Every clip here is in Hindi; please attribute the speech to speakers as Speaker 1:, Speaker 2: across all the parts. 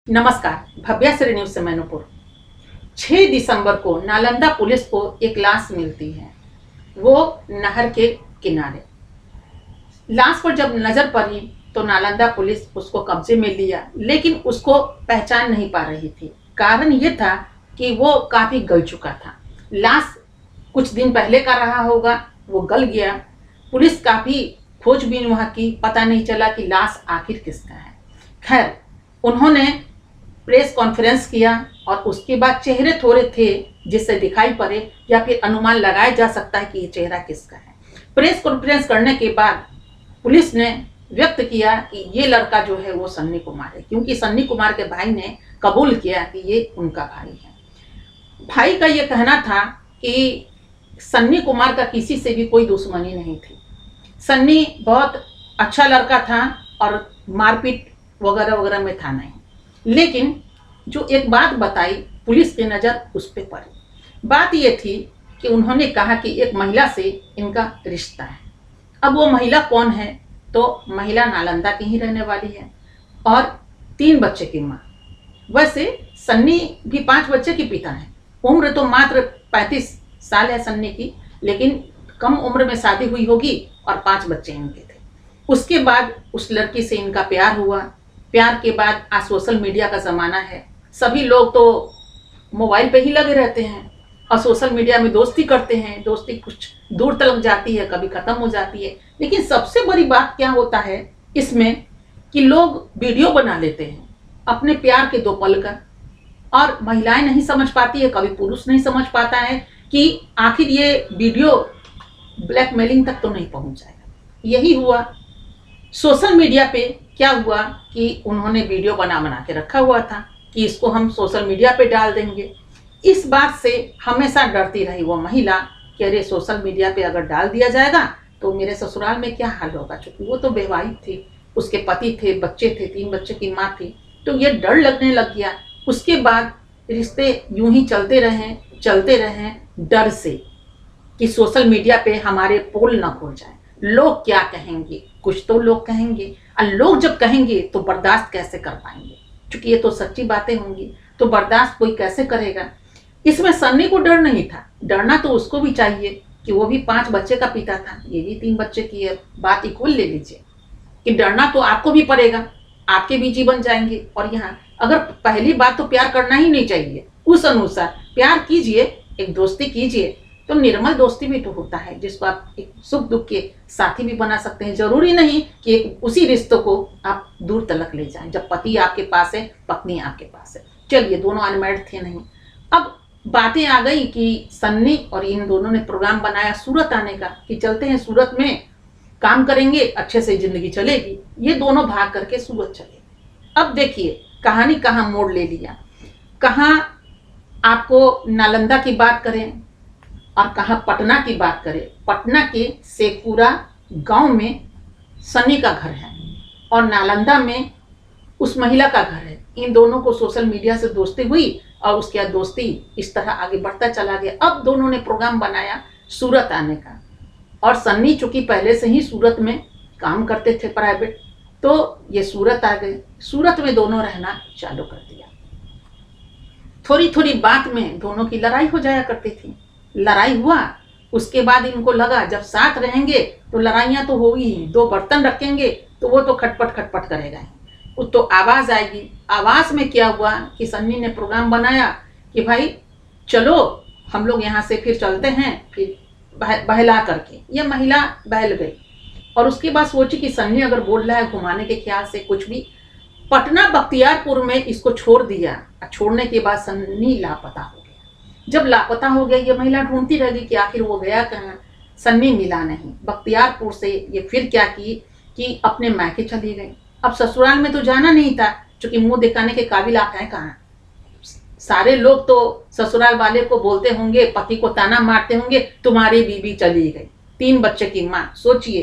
Speaker 1: नमस्कार, भव्या श्री न्यूज से मैनपुर। 6 दिसंबर को नालंदा पुलिस को एक लाश मिलती है, वो नहर के किनारे। लाश पर जब नजर पड़ी तो नालंदा पुलिस उसको कब्जे में लिया, लेकिन उसको पहचान नहीं पा रही थी। कारण ये था कि वो काफी गल चुका था। लाश कुछ दिन पहले का रहा होगा, वो गल गया। पुलिस काफी खोजबीन वहां की, पता नहीं चला कि लाश आखिर किसका है। खैर, उन्होंने प्रेस कॉन्फ्रेंस किया और उसके बाद चेहरे थोड़े थे जिससे दिखाई पड़े या फिर अनुमान लगाया जा सकता है कि ये चेहरा किसका है। प्रेस कॉन्फ्रेंस करने के बाद पुलिस ने व्यक्त किया कि ये लड़का जो है वो सन्नी कुमार है, क्योंकि सन्नी कुमार के भाई ने कबूल किया कि ये उनका भाई है। भाई का ये कहना था कि सन्नी कुमार का किसी से भी कोई दुश्मनी नहीं थी। सन्नी बहुत अच्छा लड़का था और मारपीट वगैरह वगैरह में था नहीं। लेकिन जो एक बात बताई, पुलिस की नज़र उस पर पड़ी। बात ये थी कि उन्होंने कहा कि एक महिला से इनका रिश्ता है। अब वो महिला कौन है? तो महिला नालंदा की ही रहने वाली है और 3 बच्चे की माँ। वैसे सन्नी भी 5 बच्चे के पिता हैं। उम्र तो मात्र 35 साल है सन्नी की, लेकिन कम उम्र में शादी हुई होगी और 5 बच्चे इनके थे। उसके बाद उस लड़की से इनका प्यार हुआ। प्यार के बाद आज सोशल मीडिया का ज़माना है, सभी लोग तो मोबाइल पे ही लगे रहते हैं और सोशल मीडिया में दोस्ती करते हैं। दोस्ती कुछ दूर तक जाती है, कभी ख़त्म हो जाती है। लेकिन सबसे बड़ी बात क्या होता है इसमें कि लोग वीडियो बना लेते हैं अपने प्यार के 2 पल का, और महिलाएं नहीं समझ पाती है, कभी पुरुष नहीं समझ पाता है कि आखिर ये वीडियो ब्लैकमेलिंग तक तो नहीं पहुंच जाएगा। यही हुआ। सोशल मीडिया पे क्या हुआ कि उन्होंने वीडियो बना के रखा हुआ था कि इसको हम सोशल मीडिया पे डाल देंगे। इस बात से हमेशा डरती रही वो महिला कि अरे सोशल मीडिया पे अगर डाल दिया जाएगा तो मेरे ससुराल में क्या हाल होगा। चूंकि वो तो विवाहित थी, उसके पति थे, बच्चे थे, 3 बच्चे की माँ थी, तो ये डर लगने लग गया। उसके बाद रिश्ते यूं ही चलते रहें डर से कि सोशल मीडिया पे हमारे पोल ना खुल जाए। लोग क्या कहेंगे? कुछ तो लोग कहेंगे, और लोग जब कहेंगे तो बर्दाश्त कैसे कर पाएंगे? क्योंकि ये तो सच्ची बातें होंगी, तो बर्दाश्त कोई कैसे करेगा? इसमें सन्नी को डर नहीं था। डरना तो उसको भी चाहिए कि वो भी 5 बच्चे का पिता था, ये भी 3 बच्चे की है। बात इक्वल ले लीजिए कि डरना तो आपको भी पड़ेगा, आपके भी जीवन जाएंगे। और यहाँ अगर पहली बात तो प्यार करना ही नहीं चाहिए, उस अनुसार प्यार कीजिए, एक दोस्ती कीजिए, तो निर्मल दोस्ती भी तो होता है जिसको आप एक सुख दुख के साथी भी बना सकते हैं। जरूरी नहीं कि उसी रिश्तों को आप दूर तलक ले जाएं जब पति आपके पास है, पत्नी आपके पास है। चलिए, दोनों अनमैरिड थे नहीं। अब बातें आ गई कि सन्नी और इन दोनों ने प्रोग्राम बनाया सूरत आने का कि चलते हैं सूरत में, काम करेंगे, अच्छे से जिंदगी चलेगी। ये दोनों भाग करके सूरत चले। अब देखिए कहानी कहाँ मोड़ ले लिया। कहाँ आपको नालंदा की बात करें और कहाँ पटना की बात करें। पटना के शेखपुरा गांव में सन्नी का घर है और नालंदा में उस महिला का घर है। इन दोनों को सोशल मीडिया से दोस्ती हुई और उसके बाद दोस्ती इस तरह आगे बढ़ता चला गया। अब दोनों ने प्रोग्राम बनाया सूरत आने का, और सन्नी चूंकि पहले से ही सूरत में काम करते थे प्राइवेट, तो ये सूरत आ गए। सूरत में दोनों रहना चालू कर दिया। थोड़ी थोड़ी बात में दोनों की लड़ाई हो जाया करती थी। लड़ाई हुआ, उसके बाद इनको लगा जब साथ रहेंगे तो लड़ाइयाँ तो होगी ही। 2 बर्तन रखेंगे तो वो तो खटपट खटपट करेगा ही, तो आवाज़ आएगी। आवाज़ में क्या हुआ कि सन्नी ने प्रोग्राम बनाया कि भाई चलो हम लोग यहाँ से फिर चलते हैं, फिर बहला करके ये महिला बहल गई। और उसके बाद सोची कि सन्नी अगर बोल रहा है घुमाने के ख्याल से कुछ भी, पटना बख्तियारपुर में इसको छोड़ दिया। छोड़ने के बाद सन्नी लापता हो गया। जब लापता हो गया, ये महिला ढूंढती रह गई कि आखिर वो गया कहाँ। सन्नी मिला नहीं। बख्तियारपुर से ये फिर क्या की कि अपने मायके चली गई। अब ससुराल में तो जाना नहीं था, क्योंकि मुंह दिखाने के काबिल आप हैं कहाँ। सारे लोग तो ससुराल वाले को बोलते होंगे, पति को ताना मारते होंगे, तुम्हारी बीवी चली गई, 3 बच्चे की माँ। सोचिए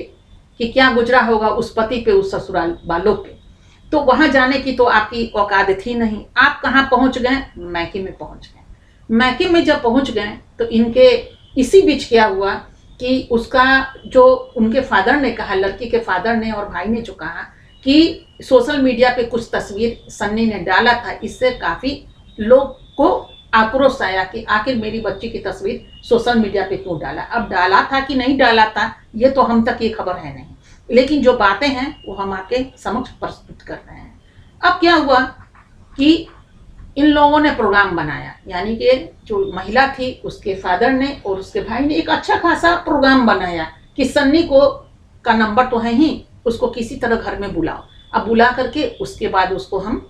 Speaker 1: कि क्या गुजरा होगा उस पति पे, उस ससुराल वालों पे। तो वहां जाने की तो आपकी औकात थी नहीं। आप कहाँ पहुंच गए? मैके में पहुंच गए। मैके में जब पहुंच गए तो इनके इसी बीच क्या हुआ कि उसका जो उनके फादर ने कहा, लड़की के फादर ने और भाई ने जो कहा कि सोशल मीडिया पे कुछ तस्वीर सन्नी ने डाला था, इससे काफ़ी लोग को आक्रोश आया कि आखिर मेरी बच्ची की तस्वीर सोशल मीडिया पे क्यों डाला। अब डाला था कि नहीं डाला था ये तो हम तक ये खबर है नहीं, लेकिन जो बातें हैं वो हम आपके समक्ष प्रस्तुत कर रहे हैं। अब क्या हुआ कि इन लोगों ने प्रोग्राम बनाया, यानी कि जो महिला थी उसके फादर ने और उसके भाई ने एक अच्छा खासा प्रोग्राम बनाया कि सन्नी को का नंबर तो है ही, उसको किसी तरह घर में बुलाओ। अब बुला करके उसके बाद उसको हम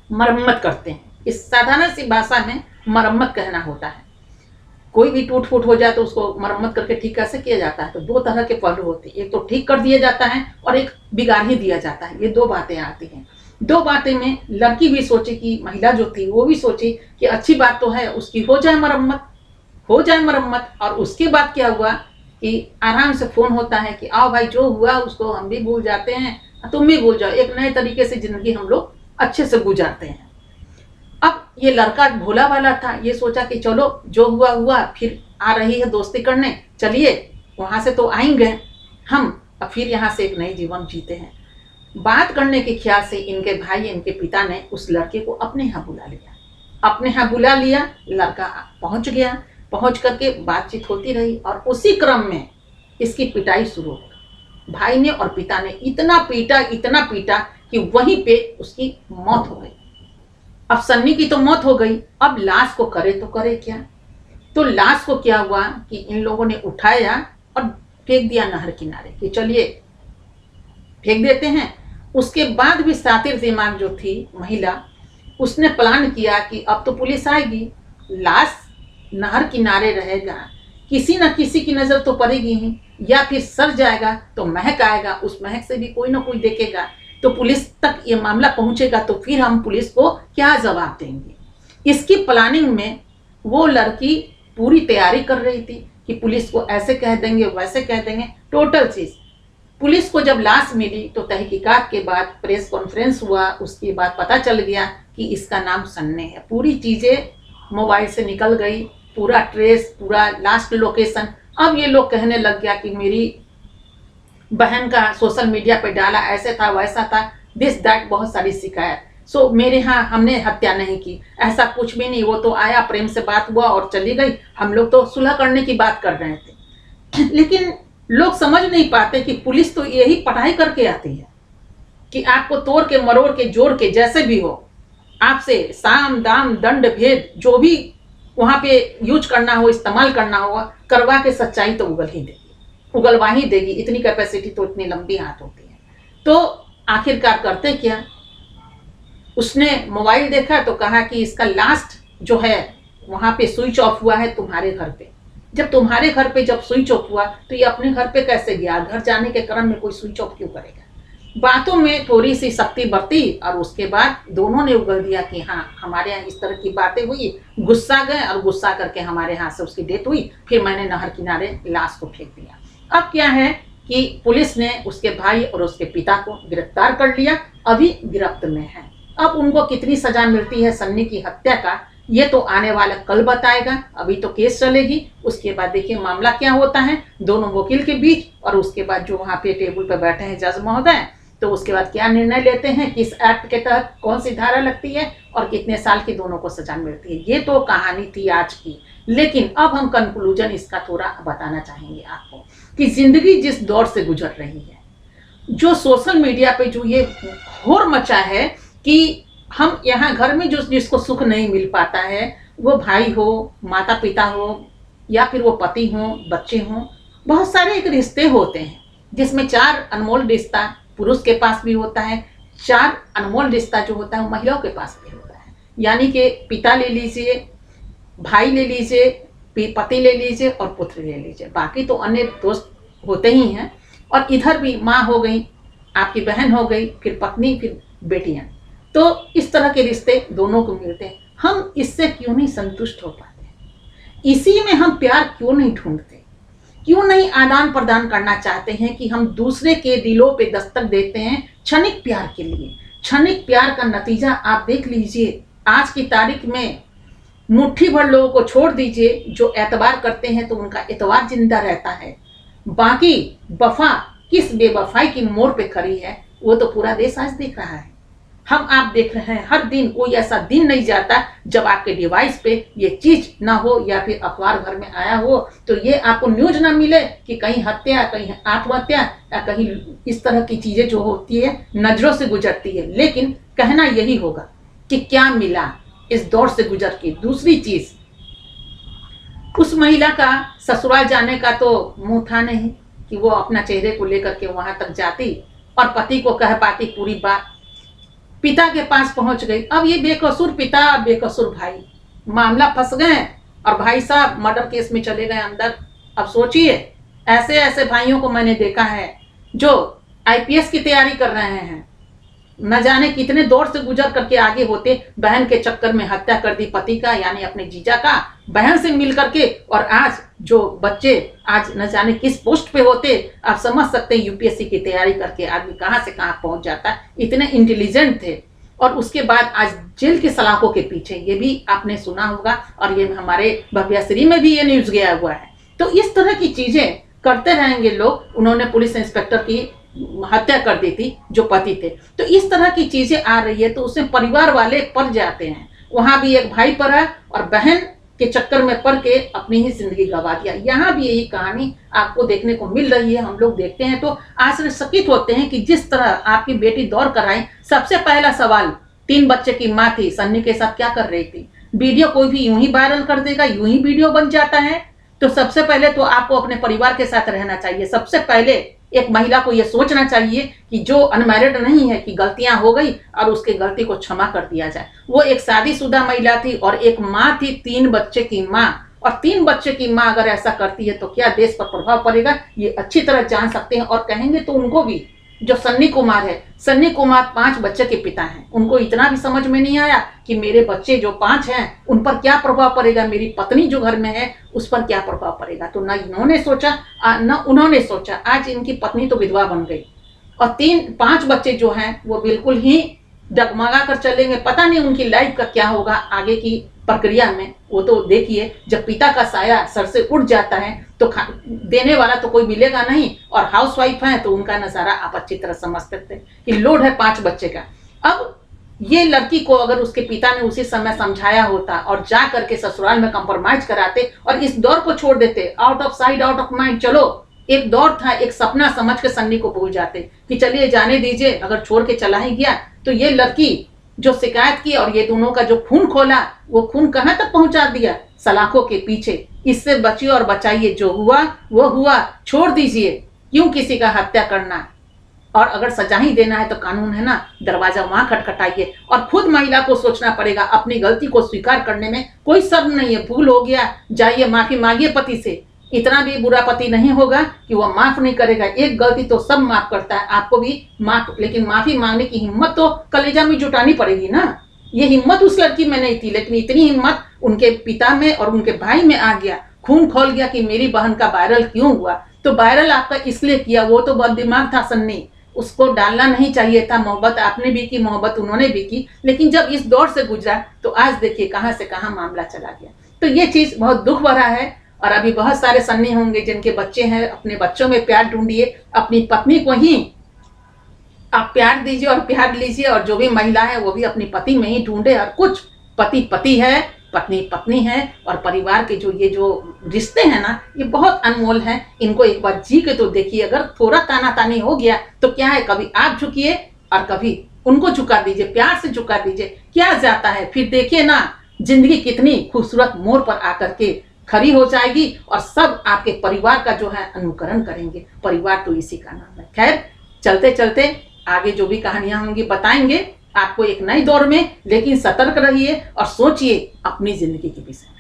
Speaker 1: मरम्मत करते हैं। इस साधारण सी भाषा में मरम्मत कहना होता है। कोई भी टूट फूट हो जाए तो उसको मरम्मत करके ठीक कैसे किया जाता है, तो दो तरह के पहलू होते हैं, एक तो ठीक कर दिया जाता है और एक बिगाड़ ही दिया जाता है। ये दो बातें आती हैं। दो बातें में लड़की भी सोची कि महिला जो थी वो भी सोची कि अच्छी बात तो है, उसकी हो जाए मरम्मत। और उसके बाद क्या हुआ कि आराम से फोन होता है कि आओ भाई जो हुआ उसको हम भी भूल जाते हैं, तुम भी भूल जाओ, एक नए तरीके से जिंदगी हम लोग अच्छे से गुजारते हैं। अब ये लड़का भोला वाला था, ये सोचा कि चलो जो हुआ हुआ, फिर आ रही है दोस्ती करने, चलिए वहां से तो आएंगे हम, अब फिर यहाँ से एक नई जीवन जीते हैं। बात करने के ख्याल से इनके भाई इनके पिता ने उस लड़के को अपने यहाँ बुला लिया। लड़का पहुंच गया, पहुंच करके बातचीत होती रही और उसी क्रम में इसकी पिटाई शुरू हो गई। भाई ने और पिता ने इतना पीटा कि वहीं पे उसकी मौत हो गई। अब सन्नी की तो मौत हो गई, अब लाश को करे तो करे क्या। तो लाश को क्या हुआ कि इन लोगों ने उठाया और फेंक दिया नहर किनारे कि चलिए फेंक देते हैं। उसके बाद भी सातिर दिमाग जो थी महिला, उसने प्लान किया कि अब तो पुलिस आएगी, लाश नहर किनारे रहेगा, किसी न किसी की नजर तो पड़ेगी ही, या फिर सड़ जाएगा तो महक आएगा, उस महक से भी कोई ना कोई देखेगा तो पुलिस तक ये मामला पहुंचेगा, तो फिर हम पुलिस को क्या जवाब देंगे। इसकी प्लानिंग में वो लड़की पूरी तैयारी कर रही थी कि पुलिस को ऐसे कह देंगे वैसे कह देंगे, टोटल चीज। पुलिस को जब लाश मिली तो तहकीकात के बाद प्रेस कॉन्फ्रेंस हुआ, उसके बाद पता चल गया कि इसका नाम सन्नी है। पूरी चीजें मोबाइल से निकल गई, पूरा ट्रेस, पूरा लास्ट लोकेशन। अब ये लोग कहने लग गया कि मेरी बहन का सोशल मीडिया पे डाला, ऐसे था वैसा था, दिस दैट, बहुत सारी शिकायत। सो मेरे यहाँ हमने हत्या नहीं की, ऐसा कुछ भी नहीं, वो तो आया, प्रेम से बात हुआ और चली गई, हम लोग तो सुलह करने की बात कर रहे थे। लेकिन लोग समझ नहीं पाते कि पुलिस तो यही पढ़ाई करके आती है कि आपको तोड़ के मरोड़ के जोड़ के जैसे भी हो, आपसे साम दाम दंड भेद जो भी वहां पे यूज करना हो, इस्तेमाल करना होगा, करवा के सच्चाई तो उगलवा ही देगी। इतनी कैपेसिटी तो इतनी लंबी हाथ होती है। तो आखिरकार करते क्या, उसने मोबाइल देखा तो कहा कि इसका लास्ट जो है वहां पे स्विच ऑफ हुआ है तुम्हारे घर पे। जब तुम्हारे घर पे जब स्विच ऑफ हुआ तो ये अपने घर पे कैसे गया, घर जाने के क्रम में कोई स्विच ऑफ क्यों करेगा। बातों में थोड़ी सी सख्ती बरती और उसके बाद दोनों ने उगल दिया कि हाँ हमारे यहाँ इस तरह की बातें हुई, गुस्सा गए और गुस्सा करके हमारे यहाँ से उसकी डेथ हुई, फिर मैंने नहर किनारे लाश को फेंक दिया। अब क्या है कि पुलिस ने उसके भाई और उसके पिता को गिरफ्तार कर लिया, अभी गिरफ्त में है। अब उनको कितनी सजा मिलती है सन्नी की हत्या का, ये तो आने वाला कल बताएगा। अभी तो केस चलेगी, उसके बाद देखिए मामला क्या होता है दोनों वकील के बीच, और उसके बाद जो वहाँ पे टेबल पर बैठे हैं जज महोदय, तो उसके बाद क्या निर्णय लेते हैं, किस एक्ट के तहत कौन सी धारा लगती है और कितने साल की दोनों को सजा मिलती है। ये तो कहानी थी आज की, लेकिन अब हम कंक्लूजन इसका थोड़ा बताना चाहेंगे आपको कि जिंदगी जिस दौर से गुजर रही है, जो सोशल मीडिया पे जो ये होड़ मचा है कि हम यहाँ घर में जो जिसको सुख नहीं मिल पाता है, वो भाई हो, माता पिता हो, या फिर वो पति हो, बच्चे हों, बहुत सारे एक रिश्ते होते हैं जिसमें 4 अनमोल रिश्ता पुरुष के पास भी होता है, 4 अनमोल रिश्ता जो होता है वो महिलाओं के पास भी होता है। यानी कि पिता ले लीजिए, भाई ले लीजिए, पति ले लीजिए और पुत्र ले लीजिए, बाकी तो अन्य दोस्त होते ही हैं। और इधर भी माँ हो गई, आपकी बहन हो गई, फिर पत्नी, फिर बेटियां, तो इस तरह के रिश्ते दोनों को मिलते हैं। हम इससे क्यों नहीं संतुष्ट हो पाते, इसी में हम प्यार क्यों नहीं ढूंढते, क्यों नहीं आदान प्रदान करना चाहते हैं कि हम दूसरे के दिलों पे दस्तक देते हैं क्षणिक प्यार के लिए। क्षणिक प्यार का नतीजा आप देख लीजिए, आज की तारीख में मुट्ठी भर लोगों को छोड़ दीजिए जो एतबार करते हैं तो उनका एतबार जिंदा रहता है, बाकी वफा किस बेवफाई की मोड़ पे खड़ी है वो तो पूरा देश आज देख रहा है। हम आप देख रहे हैं, हर दिन कोई ऐसा दिन नहीं जाता जब आपके डिवाइस पे ये चीज ना हो या फिर अखबार भर में आया हो तो ये आपको न्यूज ना मिले कि कहीं हत्या, कहीं आत्महत्या या कहीं इस तरह की चीजें जो होती है नजरों से गुजरती है। लेकिन कहना यही होगा कि क्या मिला इस दौर से गुजर के। दूसरी चीज, उस महिला का ससुराल जाने का तो मुंह था नहीं कि वो अपना चेहरे को लेकर के वहां तक जाती और पति को कह पाती पूरी बात। पिता के पास पहुंच गई। अब ये बेकसूर पिता और बेकसूर भाई मामला फंस गए और भाई साहब मर्डर केस में चले गए अंदर। अब सोचिए, ऐसे ऐसे भाइयों को मैंने देखा है जो आईपीएस की तैयारी कर रहे हैं, न जाने कितने दौर से गुजर करके आगे होते, बहन के चक्कर में हत्या कर दी पति का यानी अपने जीजा का, बहन से मिल करके, और आज जो बच्चे आज न जाने किस पोस्ट पे होते। आप समझ सकते हैं यूपीएससी की तैयारी करके आदमी कहां से कहां पहुंच जाता है। इतने इंटेलिजेंट थे और उसके बाद आज जेल के सलाखों के पीछे, ये भी आपने सुना होगा और ये हमारे भव्याश्री में भी ये न्यूज गया हुआ है। तो इस तरह की चीजें करते रहेंगे लोग। उन्होंने पुलिस इंस्पेक्टर की हत्या कर दी थी जो पति थे। तो इस तरह की चीजें आ रही है तो उसमें परिवार वाले पड़ जाते हैं। वहां भी एक भाई पड़ा और बहन के चक्कर में पड़ के अपनी ही जिंदगी गंवा दिया। यहाँ भी यही कहानी आपको देखने को मिल रही है। हम लोग देखते हैं तो आश्चर्यचकित होते हैं कि जिस तरह आपकी बेटी दौड़ कर आई। सबसे पहला सवाल, 3 बच्चे की माँ थी, सन्नी के साथ क्या कर रही थी। वीडियो कोई भी यूं ही वायरल कर देगा, यूं ही वीडियो बन जाता है। तो सबसे पहले तो आपको अपने परिवार के साथ रहना चाहिए। सबसे पहले एक महिला को यह सोचना चाहिए कि जो अनमैरिड नहीं है कि गलतियां हो गई और उसके गलती को क्षमा कर दिया जाए। वो एक शादीशुदा महिला थी और एक माँ थी, 3 बच्चे की माँ। और 3 बच्चे की माँ अगर ऐसा करती है तो क्या देश पर प्रभाव पड़ेगा, ये अच्छी तरह जान सकते हैं। और कहेंगे तो उनको भी, जो सन्नी कुमार है, सन्नी कुमार 5 बच्चे के पिता हैं। उनको इतना भी समझ में नहीं आया कि मेरे बच्चे जो 5 हैं उन पर क्या प्रभाव पड़ेगा, मेरी पत्नी जो घर में है उस पर क्या प्रभाव पड़ेगा। तो न इन्होंने सोचा न उन्होंने सोचा। आज इनकी पत्नी तो विधवा बन गई और 5 बच्चे जो हैं वो बिल्कुल ही डगमगा कर चलेंगे। पता नहीं उनकी लाइफ का क्या होगा आगे की प्रक्रिया में। वो तो देखिए, जब पिता का साया सर से उठ जाता है तो देने वाला तो कोई मिलेगा नहीं। और हाउसवाइफ है तो उनका नजारा आप अच्छी तरह समझ सकते हैं कि लोड है 5 बच्चे का। अब ये लड़की को अगर उसके पिता ने उसी समय समझाया होता और जा करके ससुराल में कंप्रोमाइज कराते और इस दौर को छोड़ देते, out of side out of mind, चलो एक दौर था, एक सपना समझ के सन्नी को भूल जाते कि चलिए जाने दीजिए, अगर छोड़ के चला ही गया। तो ये लड़की जो शिकायत की और ये दोनों का जो खून खोला, वो खून कहां तक पहुंचा दिया, सलाखों के पीछे। इससे बचिए और बचाइए, जो हुआ वो हुआ, छोड़ दीजिए। क्यों किसी का हत्या करना, और अगर सजा ही देना है तो कानून है ना, दरवाजा वहां खटखटाइए। और खुद महिला को सोचना पड़ेगा, अपनी गलती को स्वीकार करने में कोई शर्म नहीं है। भूल हो गया, जाइए माफी मांगिए पति से। इतना भी बुरा पति नहीं होगा कि वह माफ नहीं करेगा। एक गलती तो सब माफ करता है, आपको भी माफ, लेकिन माफी मांगने की हिम्मत तो कलेजा में जुटानी पड़ेगी ना। ये हिम्मत उस लड़की में नहीं थी, लेकिन इतनी हिम्मत उनके पिता में और उनके भाई में आ गया। खून खोल गया कि मेरी बहन का वायरल क्यों हुआ। तो वायरल आपका इसलिए किया, वो तो बहुत दिमाग था सन्नी, उसको डालना नहीं चाहिए था। मोहब्बत आपने भी की, मोहब्बत उन्होंने भी की, लेकिन जब इस दौर से गुजरा तो आज देखिए कहां से कहां मामला चला गया। तो ये चीज बहुत दुख भरा है। और अभी बहुत सारे सन्नी होंगे जिनके बच्चे हैं, अपने बच्चों में प्यार ढूंढिए, अपनी पत्नी को ही आप प्यार दीजिए और प्यार लीजिए। और जो भी महिला है वो भी अपनी पति में ही ढूंढे। और कुछ पति पति है, पत्नी पत्नी है, और परिवार के ये जो रिश्ते हैं ना, ये बहुत अनमोल हैं। इनको एक बार जी के तो देखिए। अगर थोड़ा ताना तानी हो गया तो क्या है, कभी आप झुकिए और कभी उनको झुका दीजिए, प्यार से झुका दीजिए, क्या जाता है। फिर देखिए ना, जिंदगी कितनी खूबसूरत मोड़ पर आकर के खड़ी हो जाएगी और सब आपके परिवार का जो है अनुकरण करेंगे। परिवार तो इसी का नाम है। खैर, चलते चलते आगे जो भी कहानियां होंगी बताएंगे आपको एक नए दौर में। लेकिन सतर्क रहिए और सोचिए अपनी जिंदगी के विषय में।